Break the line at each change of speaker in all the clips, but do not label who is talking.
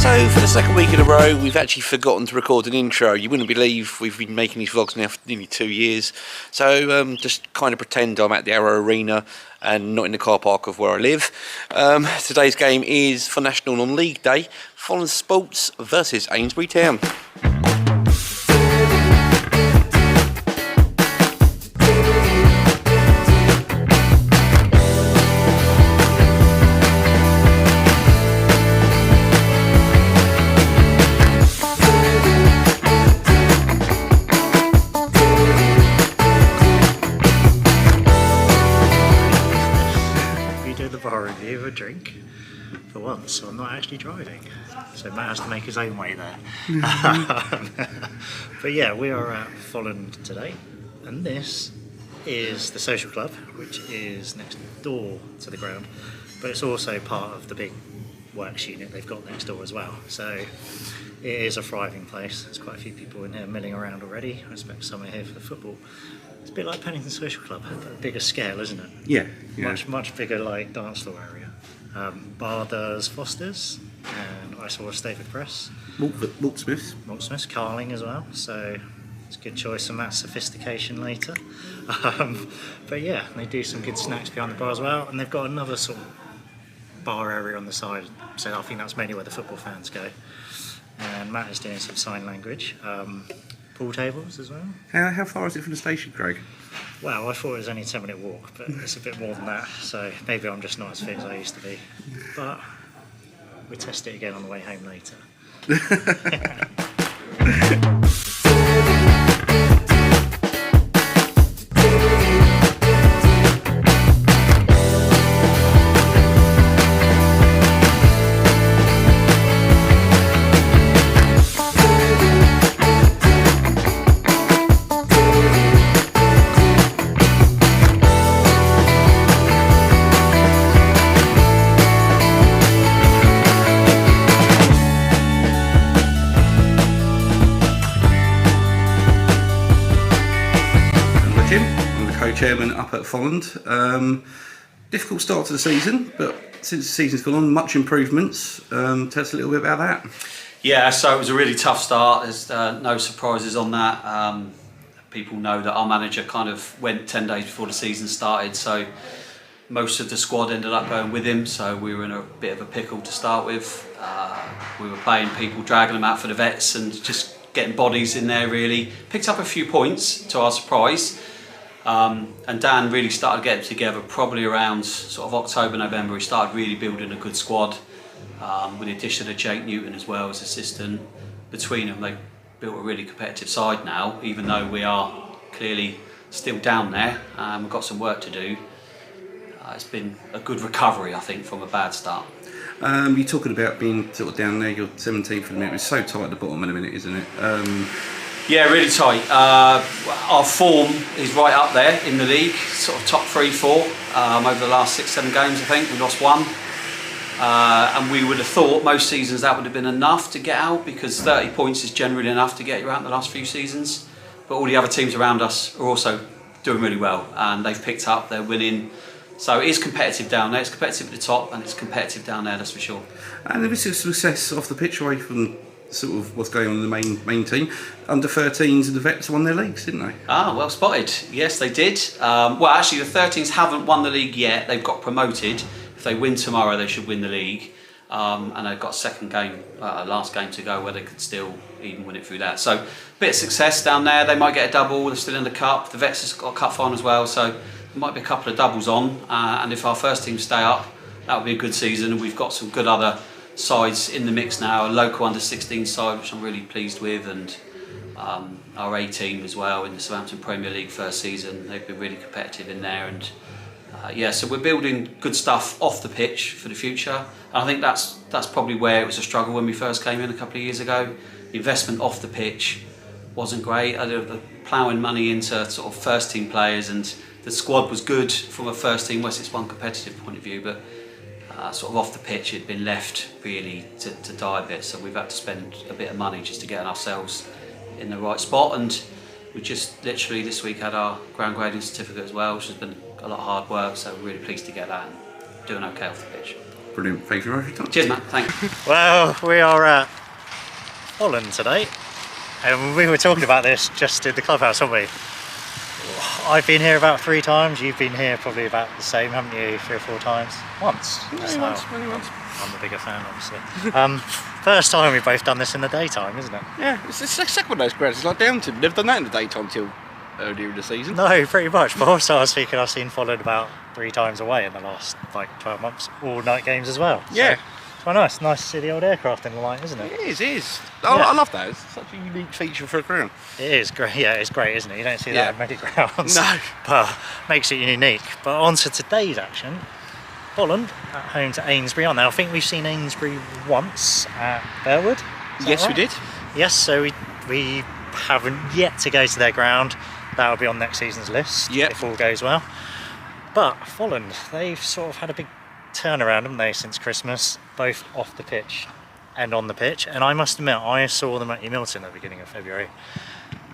So for the second week in a row, we've actually forgotten to record an intro. You wouldn't believe we've been making these vlogs now for nearly 2 years. So just kind of pretend I'm at the Arrow Arena and not in the car park of where I live. Today's game is for National Non-League Day, Folland Sports versus Amesbury Town.
Review of a drink for once, so I'm not actually driving, so Matt has to make his own way there. But yeah, we are at Folland today, and this is the social club, which is next door to the ground, but it's also part of the big works unit they've got next door as well, so it is a thriving place. There's quite a few people in here milling around already. I expect some are here for the football. It's a bit like Pennington Social Club, but a bigger scale, isn't it?
Yeah.
Much bigger, like dance floor area. Bar does Foster's, and I saw a Stafford Press.
Maltsmiths.
Carling as well, so it's a good choice on that sophistication later. But yeah, they do some good snacks behind the bar as well, and they've got another sort of bar area on the side, so I think that's mainly where the football fans go. And Matt is doing some sign language. Pool tables as well.
How far is it from the station, Craig?
Well, I thought it was only a 10-minute walk, but it's a bit more than that, so maybe I'm just not as fit as I used to be. But we'll test it again on the way home later.
Chairman up at Folland. Difficult start to the season, but since the season's gone on, much improvements. Tell us a little bit about that.
Yeah, so it was a really tough start. There's no surprises on that. People know that our manager kind of went 10 days before the season started, so most of the squad ended up going with him, so we were in a bit of a pickle to start with. We were playing people, dragging them out for the vets and just getting bodies in there really. Picked up a few points to our surprise. And Dan really started getting together probably around sort of October, November. He started really building a good squad with the addition of Jake Newton as well as assistant. Between them, they built a really competitive side now, even though we are clearly still down there. We've got some work to do. It's been a good recovery, I think, from a bad start.
You're talking about being sort of down there, you're 17th for the minute. It's so tight at the bottom in a minute, isn't it?
Yeah, really tight. Our form is right up there in the league, sort of top 3-4 over the last 6-7 games. I think we lost one, and we would have thought most seasons that would have been enough to get out, because 30 points is generally enough to get you out in the last few seasons. But all the other teams around us are also doing really well, and they've picked up, they're winning. So it is competitive down there. It's competitive at the top, and it's competitive down there, that's for sure. And
there was a success off the pitch away from sort of what's going on in the main team. Under 13s and the vets won their leagues, didn't they?
Ah, well spotted. Yes, they did. Well, actually, the 13s haven't won the league yet. They've got promoted. If they win tomorrow, they should win the league. And they've got a second game, last game to go, where they could still even win it through that. So, a bit of success down there. They might get a double. They're still in the cup. The vets has got a cup final as well. So, there might be a couple of doubles on. And if our first team stay up, that would be a good season. And we've got some good other sides in the mix now, a local under-16 side which I'm really pleased with, and our A team as well in the Southampton Premier League first season. They've been really competitive in there, and yeah, so we're building good stuff off the pitch for the future. And I think that's probably where it was a struggle when we first came in a couple of years ago. The investment off the pitch wasn't great. Ploughing money into sort of first team players, and the squad was good from a first team Wessex One competitive point of view, but sort of off the pitch it had been left really to die a bit, so we've had to spend a bit of money just to get ourselves in the right spot. And we just literally this week had our ground grading certificate as well, which has been a lot of hard work, so we're really pleased to get that and doing okay off the pitch.
Brilliant. Thank you very much.
Cheers, Matt. Thanks.
Well, we are at Folland today, and we were talking about this just in the clubhouse, haven't we? I've been here about 3 times. You've been here probably about the same, haven't you? 3 or 4 times. Once.
Only once.
I'm the bigger fan, obviously. First time we've both done this in the daytime, isn't it?
Yeah, it's the second one of those grounds. It's like Downton. Never done that in the daytime till earlier in the season.
No, pretty much. But also I was thinking I've seen Folland about 3 times away in the last 12 months. All night games as well.
Yeah.
So, it's quite nice. Nice to see the old aircraft in the light, isn't it?
It is.
Yeah.
I love that. It's such a unique feature for a ground.
It is great. Yeah, it's great, isn't it? You don't see that in many grounds.
No.
But makes it unique. But on to today's action. Folland at home to Amesbury. Now I think we've seen Amesbury once at Burwood.
Yes, we did.
Yes, so we haven't yet to go to their ground. That'll be on next season's list if all goes well. But Folland, they've sort of had a big turnaround, haven't they, since Christmas, both off the pitch and on the pitch. And I must admit, I saw them at Milton at the beginning of February,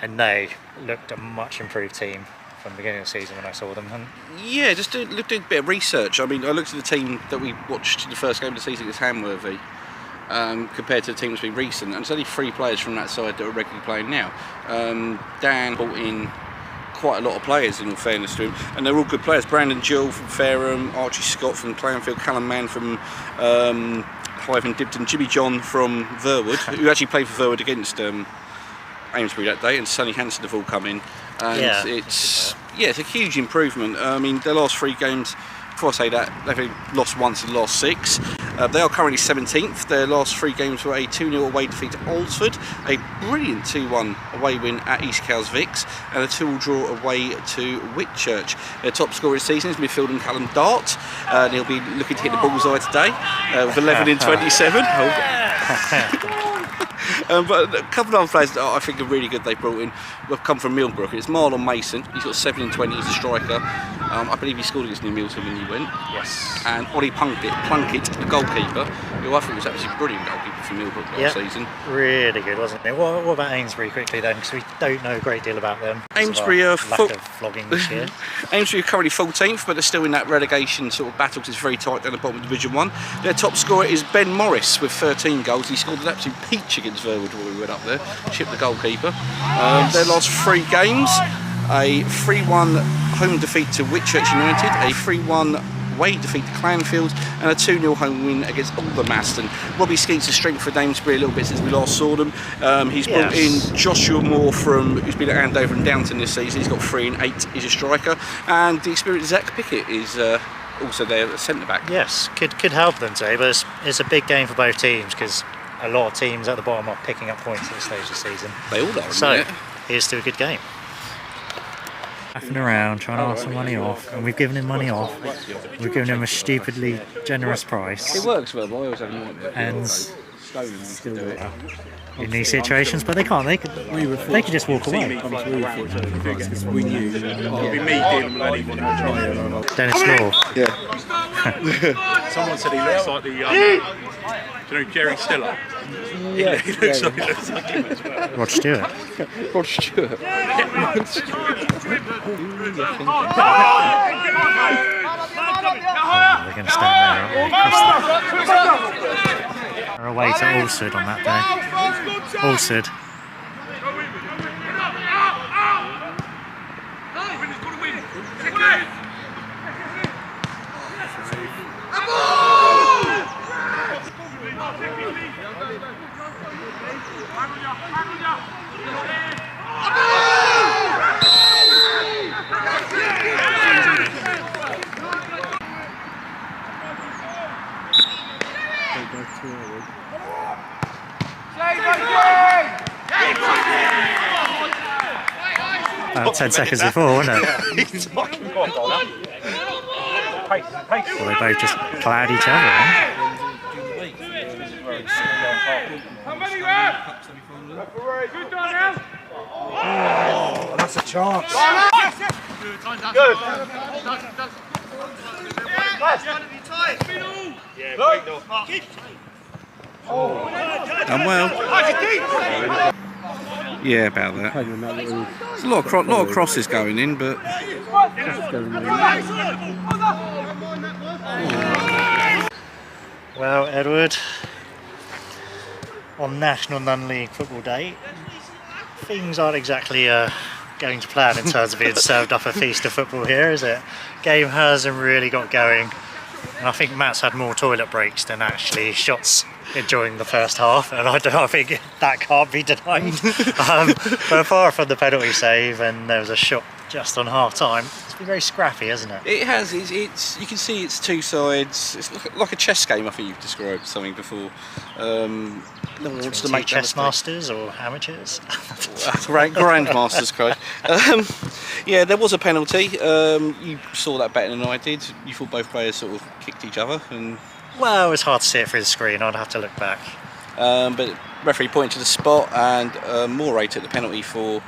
and they looked a much improved team from the beginning of the season when I saw them. And
yeah, just doing a bit of research. I mean, I looked at the team that we watched in the first game of the season against Hamworthy, compared to the team that's been recent, and there's only 3 players from that side that are regularly playing now. Dan brought in quite a lot of players, in all fairness to him, and they're all good players. Brandon Gill from Fareham, Archie Scott from Clanfield, Callum Mann from Hythe and Dibden, Jimmy John from Verwood, who actually played for Verwood against Amesbury that day, and Sonny Hansen have all come in, and it's a huge improvement. I mean, their last 3 games, before I say that, they've only lost once in the last 6. They are currently 17th. Their last 3 games were a 2-0 away defeat to Aldsford, a brilliant 2-1 away win at East Cowes Vicks, and a 2-2 draw away to Whitchurch. Their top scorer this season is midfielder Callum Dart, and he'll be looking to hit the bullseye today with 11 in 27. But a couple of other players that I think are really good they brought in have come from Millbrook. It's Marlon Mason. He's got 7 in 20. He's a striker. I believe he scored against New Milton when he went.
yes.
And Ollie Plunkett, the goalkeeper, who I thought was absolutely brilliant goalkeeper for Millbrook last season.
Really good, wasn't it? What about Amesbury quickly then? Because we don't know a great deal about them.
Amesbury are
lack of vlogging this year.
Amesbury are currently 14th, but they're still in that relegation sort of battle because it's very tight down the bottom of Division 1. Their top scorer is Ben Morris with 13 goals. He scored an absolute peach against Verwood when we went up there. Chipped the goalkeeper. Their last 3 games, a 3-1 home defeat to Whitchurch United, a 3-1 away defeat to Clanfield, and a 2-0 home win against Aldermaston. Robbie Skeets has strengthened Amesbury a little bit since we last saw them. He's brought in Joshua Moore who's been at Andover and Downton this season. He's got 3 in 8. He's a striker, and the experienced Zach Pickett is also there at centre back.
Yes, could help them today, but it's a big game for both teams because a lot of teams at the bottom are picking up points at this stage of the season.
They all are.
So here's to a good game. Faffing around trying to ask some money off, and we've given him money off. We've given him a stupidly generous price.
It works well, but I always have no idea.
And in these situations, but they can't. They could just walk away.
We knew it'd be me dealing with anyone.
Dennis Law.
Yeah. Someone said he looks like the do you know Jerry Stiller? Yeah, he looks like him as well.
Rod Stewart.
Rod Stewart.
Oh, they're going to stand there, aren't they? They're away to Aldsford on that day. Aldsford. About 10 seconds before, wasn't it? Well, they both just clad each other.
Oh, that's a chance.
Good.
Done well. Yeah, about that. There's a lot of crosses going in, but
Well, Edward, on National Non-League Football Day, things aren't exactly going to plan in terms of being served up a feast of football here, is it? Game hasn't really got going, and I think Matt's had more toilet breaks than actually shots during the first half, and I think that can't be denied. But apart from the penalty save, and there was a shot just on half time, it's been very scrappy, hasn't it?
It has. It's you can see it's two sides. It's like a chess game. I think you've described something before. No one wants to make
chess masters or amateurs.
Grandmasters, Craig. Yeah, there was a penalty. You saw that better than I did. You thought both players sort of kicked each other, and
well, it was hard to see it through the screen. I'd have to look back.
But referee pointed to the spot, and Moray took the penalty for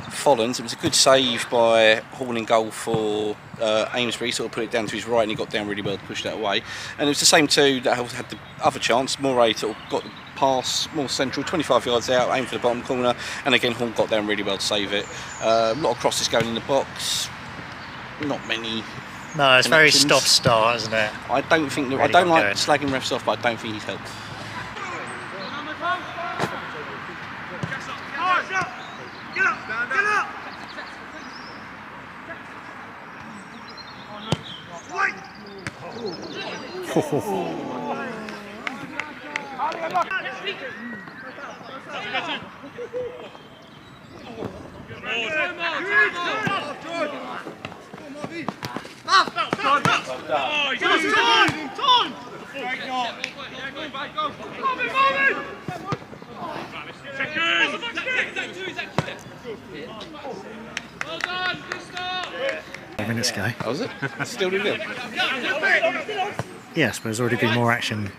Folland. It was a good save by Hall in goal for Amesbury. Sort of put it down to his right, and he got down really well to push that away. And it was the same two that had the other chance. Moray sort of got the pass more central, 25 yards out, aimed for the bottom corner, and again Hall got down really well to save it. A lot of crosses going in the box. Not many.
No, it's very stop-start, isn't it?
I don't think.
Really
I don't like
good.
slagging refs off, but I don't think he's helped.
Get up! Get up!
Minutes ago.
How was it? Still did it.
Yes, but there's already been more action.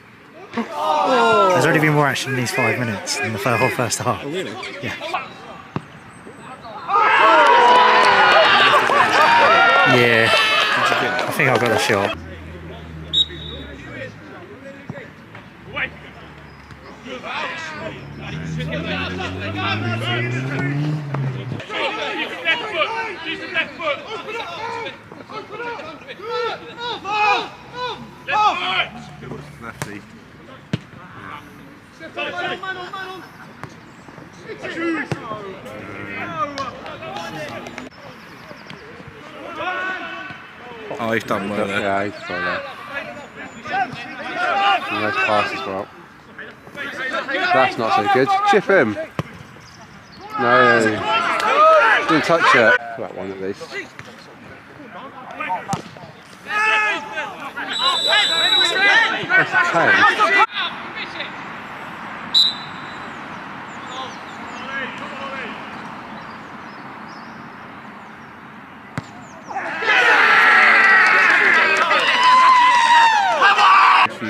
There's already been more action in these 5 minutes than the whole first half.
Oh, really?
Yeah. Yeah. I think I got a shot.
Lefty.
Oh, he's done well there.
Yeah, he's done well. And those passes were up. That's not so good. Chip him. No, didn't touch it. That one at least. Okay.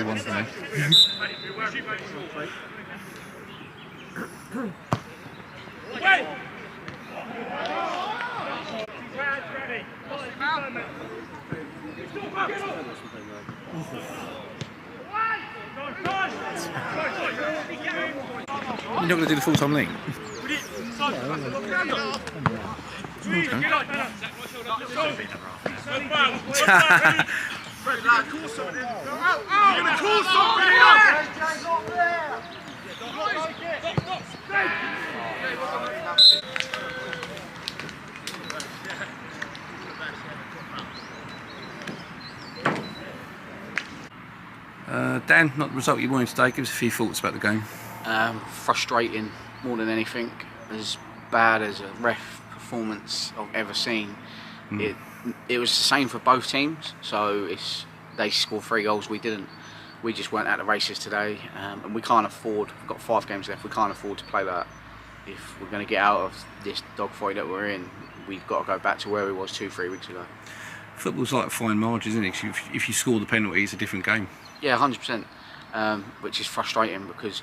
One for me.
You're not going to do the full-time league? Dan, not the result you wanted today. Give us a few thoughts about the game.
Frustrating more than anything. As bad as a ref performance I've ever seen. It was the same for both teams. So they scored 3 goals, we didn't. We just weren't at the races today, and we can't afford. We've got 5 games left. We can't afford to play that. If we're going to get out of this dogfight that we're in, we've got to go back to where we was 2-3 weeks ago.
Football's like fine margins, isn't it? If you score the penalty, it's a different game.
Yeah, 100%. Which is frustrating because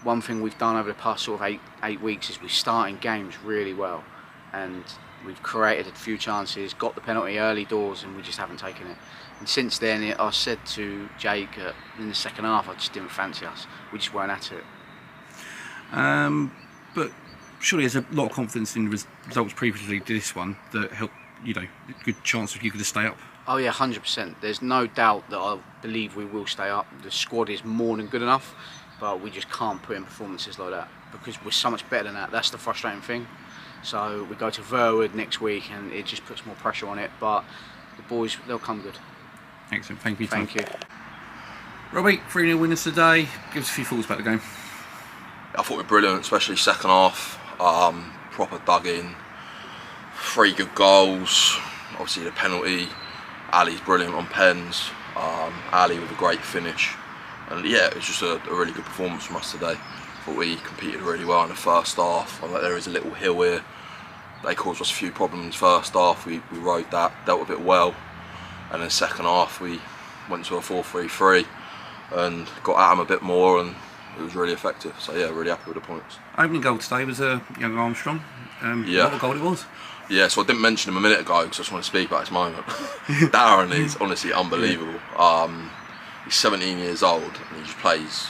one thing we've done over the past sort of eight weeks is we're starting games really well, and we've created a few chances, got the penalty early doors, and we just haven't taken it. And since then, I said to Jake in the second half, I just didn't fancy us. We just weren't at it.
But surely there's a lot of confidence in the results previously to this one that helped, good chance of you could stay up.
Oh yeah, 100%. There's no doubt that I believe we will stay up. The squad is more than good enough, but we just can't put in performances like that because we're so much better than that. That's the frustrating thing. So we go to Verwood next week and it just puts more pressure on it, but the boys, they'll come good.
Excellent, thank you.
Thank you.
Robbie, 3-0 winners today. Give us a few thoughts about the game.
I thought we were brilliant, especially second half. Proper dug in. 3 good goals. Obviously the penalty. Ali's brilliant on pens. Ali with a great finish. And yeah, it was just a really good performance from us today. I thought we competed really well in the first half. I think there is a little hill here. They caused us a few problems first half. We rode that, dealt with it well. And then second half we went to a 4-3-3 and got at them a bit more, and it was really effective. So yeah, really happy with the points.
Opening goal today was young Armstrong.
Yeah.
What a goal it was.
Yeah, so I didn't mention him a minute ago because I just want to speak about his moment. Darren is honestly unbelievable. He's 17 years old and he just plays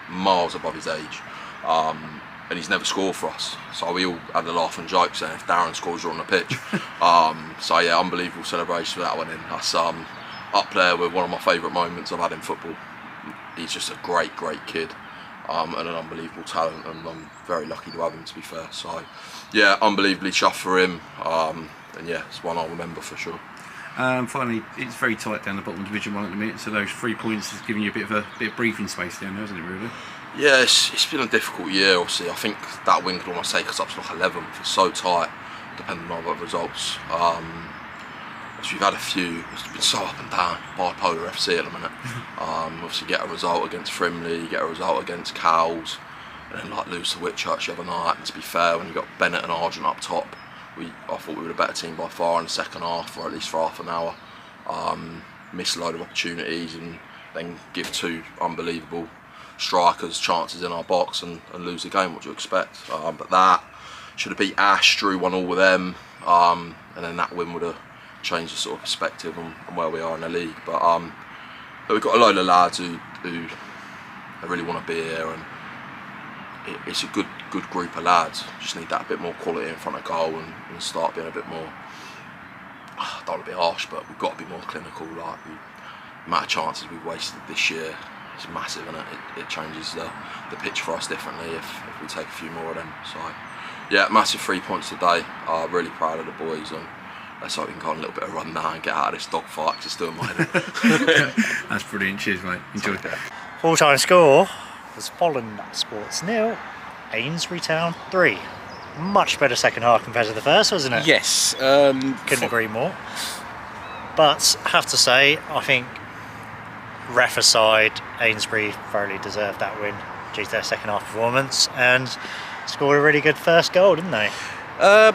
miles above his age. And he's never scored for us. So we all had a laugh and joke saying if Darren scores, you're on the pitch. So yeah, unbelievable celebration for that one in. That's up there with one of my favourite moments I've had in football. He's just a great kid. And an unbelievable talent, and I'm very lucky to have him, to be fair. So yeah, unbelievably chuffed for him, and yeah, it's one I'll remember for sure.
Finally, it's very tight down the bottom of Division 1 at the minute, so those 3 points has given you a bit of breathing space down there, hasn't it, really?
Yeah, it's been a difficult year, obviously. I think that win could almost take us up to like 11th. It's so tight, depending on other results. So we've had a few, it's been so up and down, bipolar FC at the minute. Obviously get a result against Frimley, get a result against Cowles, and then like lose to Whitchurch the other night. And to be fair, when you got Bennett and Argent up top, I thought we were a better team by far in the second half, or at least for half an hour. Missed a load of opportunities and then give 2 unbelievable strikers chances in our box and lose the game. What do you expect? But that should have beat Ash, drew 1-1 with them, and then that win would have changed the sort of perspective on where we are in the league. But we've got a load of lads who really want to be here, and it's a good group of lads. Just need that a bit more quality in front of goal and start being a bit more, I don't want to be harsh, but we've got to be more clinical. Like the amount of chances we've wasted this year is massive, and it changes the pitch for us differently if we take a few more of them. So yeah, massive 3 points today. Really proud of the boys, and let's hope we can go on a little bit of run now and get out of this dogfight because it's doing my head.
That's brilliant. Cheers, mate. Enjoyed that.
Full-time score was Folland Sports 0, Amesbury Town 3. Much better second half compared to the first, wasn't it?
Yes.
Couldn't agree more. But have to say, I think ref aside, Amesbury thoroughly deserved that win due to their second half performance and scored a really good first goal, didn't they?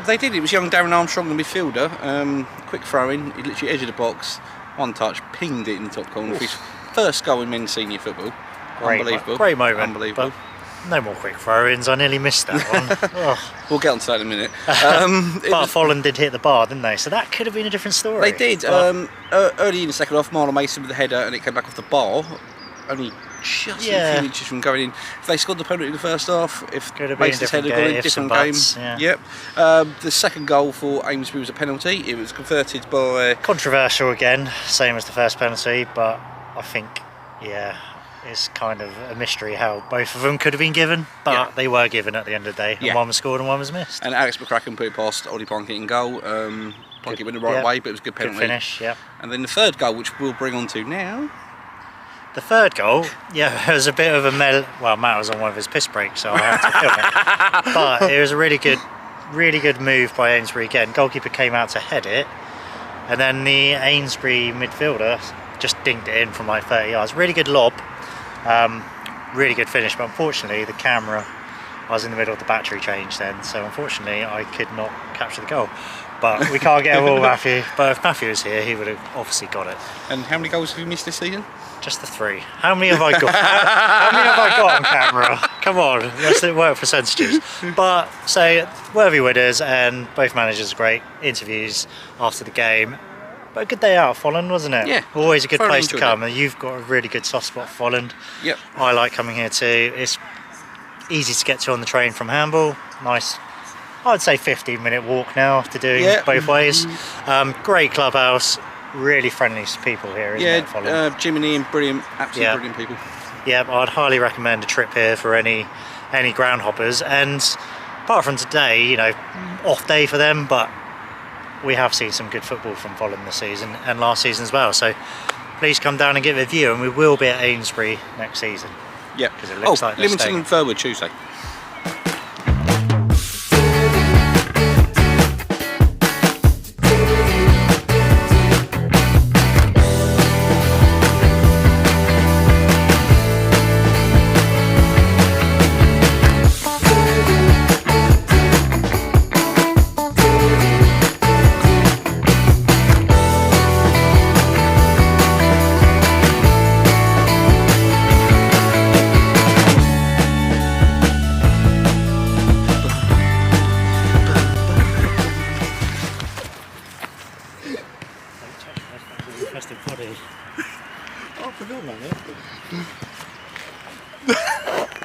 They did. It was young Darren Armstrong, the midfielder. Quick throw in. He literally edge of the box, one touch, pinged it in the top corner. His first goal in men's senior football. Unbelievable.
Great moment.
Unbelievable.
But no more quick throw-ins. I nearly missed that one. Oh.
We'll get onto that in a minute.
But Folland did hit the bar, didn't they? So that could have been a different story.
They did. Early in the second half, Marlon Mason with the header, and it came back off the bar. Only just a few inches from going in. If they scored the penalty in the first half, if Mason's header got in, different game. Yep. The second goal for Amesbury was a penalty. It was converted by...
Controversial again, same as the first penalty, but I think, yeah, it's kind of a mystery how both of them could have been given, but they were given at the end of the day. And one was scored and one was missed.
And Alex McCracken put it past Ollie Plunkett in goal. Plunkett went the right way, but it was a good penalty.
Good finish, yeah.
And then the third goal, which we'll bring on to now...
The third goal, it was a bit of a Matt was on one of his piss breaks, so I had to film it. But it was a really good move by Amesbury again. Goalkeeper came out to head it, and then the Amesbury midfielder just dinged it in from like 30 yards. Really good lob, really good finish, but unfortunately the camera, I was in the middle of the battery change then, so unfortunately I could not capture the goal. But we can't get all Matthew, but if Matthew was here, he would have obviously got it.
And how many goals have you missed this season?
Just the 3. How many have I got? How many have I got on camera? Come on, let's work percentages. But so worthy winners, and both managers great interviews after the game. But a good day out of Folland, wasn't it?
Yeah.
Always a good place to come, and you've got a really good soft spot for Folland.
Yep.
I like coming here too. It's easy to get to on the train from Hamble. Nice. I'd say 15-minute walk now after doing both ways. Great clubhouse. really friendly people here, isn't it, Folland?
Jim and Ian, brilliant, absolutely
Yeah.
brilliant people.
Yeah, I'd highly recommend a trip here for any ground hoppers. And apart from today, you know, off day for them, but we have seen some good football from Folland this season and last season as well. So please come down and get a view, and we will be at Amesbury next season.
Yeah.
Because it looks like they're
Livingston
staying.
and Furwood Tuesday.
Interesting body.
I forgot about that.